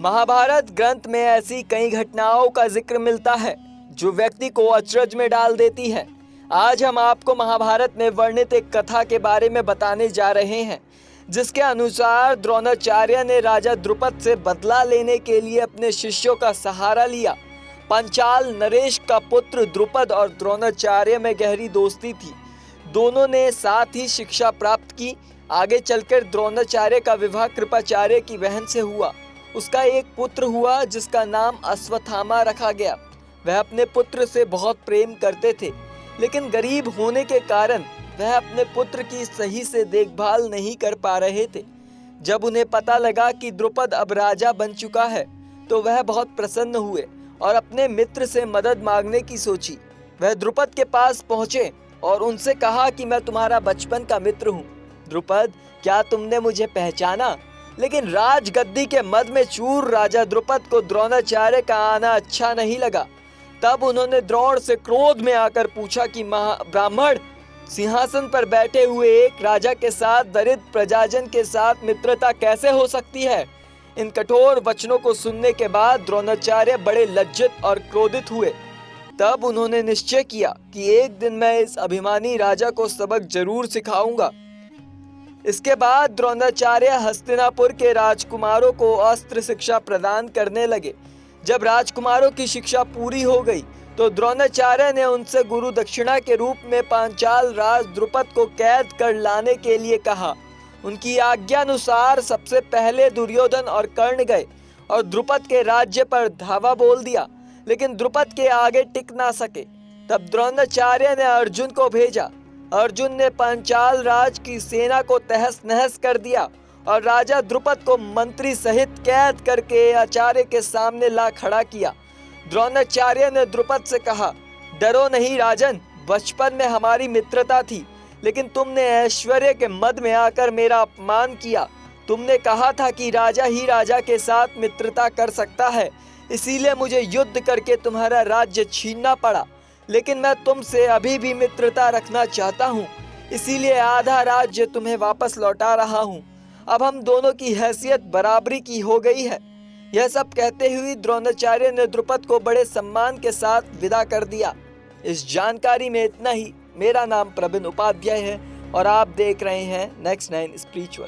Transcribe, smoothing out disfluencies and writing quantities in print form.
महाभारत ग्रंथ में ऐसी कई घटनाओं का जिक्र मिलता है जो व्यक्ति को अचरज में डाल देती है। आज हम आपको महाभारत में वर्णित एक कथा के बारे में बताने जा रहे हैं, जिसके अनुसार द्रोणाचार्य ने राजा द्रुपद से बदला लेने के लिए अपने शिष्यों का सहारा लिया। पंचाल नरेश का पुत्र द्रुपद और द्रोणाचार्य में गहरी दोस्ती थी। दोनों ने साथ ही शिक्षा प्राप्त की। आगे चलकर द्रोणाचार्य का विवाह कृपाचार्य की बहन से हुआ। उसका एक पुत्र हुआ जिसका नाम अश्वत्थामा रखा गया। वह अपने पुत्र से बहुत प्रेम करते थे, लेकिन गरीब होने के कारण वह अपने पुत्र की सही से देखभाल नहीं कर पा रहे थे। जब उन्हें पता लगा कि द्रुपद अब राजा बन चुका है, तो वह बहुत प्रसन्न हुए और अपने मित्र से मदद मांगने की सोची। वह द्रुपद के पास पहुंचे और उनसे कहा कि मैं तुम्हारा बचपन का मित्र हूँ। द्रुपद, क्या तुमने मुझे पहचाना? लेकिन राजगद्दी के मद में चूर राजा द्रुपद को द्रोणाचार्य का आना अच्छा नहीं लगा। तब उन्होंने द्रोण से क्रोध में आकर पूछा कि ब्राह्मण, सिंहासन पर बैठे हुए एक राजा के साथ दरिद्र प्रजाजन के साथ मित्रता कैसे हो सकती है? इन कठोर वचनों को सुनने के बाद द्रोणाचार्य बड़े लज्जित और क्रोधित हुए। तब उन्होंने निश्चय किया कि एक दिन मैं इस अभिमानी राजा को सबक जरूर सिखाऊंगा। इसके बाद द्रोणाचार्य हस्तिनापुर के राजकुमारों को अस्त्र शिक्षा प्रदान करने लगे। जब राजकुमारों की शिक्षा पूरी हो गई, तो द्रोणाचार्य ने उनसे गुरु दक्षिणा के रूप में पांचाल राज द्रुपद को कैद कर लाने के लिए कहा। उनकी आज्ञानुसार सबसे पहले दुर्योधन और कर्ण गए और द्रुपद के राज्य पर धावा बोल दिया, लेकिन द्रुपद के आगे टिक ना सके। तब द्रोणाचार्य ने अर्जुन को भेजा। अर्जुन ने पांचाल राज की सेना को तहस नहस कर दिया और राजा द्रुपद को मंत्री सहित कैद करके आचार्य के सामने ला खड़ा किया। द्रोणाचार्य ने द्रुपद से कहा, डरो नहीं राजन, बचपन में हमारी मित्रता थी, लेकिन तुमने ऐश्वर्य के मद में आकर मेरा अपमान किया। तुमने कहा था कि राजा ही राजा के साथ मित्रता कर सकता है, इसीलिए मुझे युद्ध करके तुम्हारा राज्य छीनना पड़ा। लेकिन मैं तुमसे अभी भी मित्रता रखना चाहता हूँ, इसीलिए आधा राज्य तुम्हें वापस लौटा रहा हूँ। अब हम दोनों की हैसियत बराबरी की हो गई है। यह सब कहते हुए द्रोणाचार्य ने द्रुपद को बड़े सम्मान के साथ विदा कर दिया। इस जानकारी में इतना ही। मेरा नाम प्रवीण उपाध्याय है और आप देख रहे हैं नेक्स्ट 9 स्पिरिचुअल।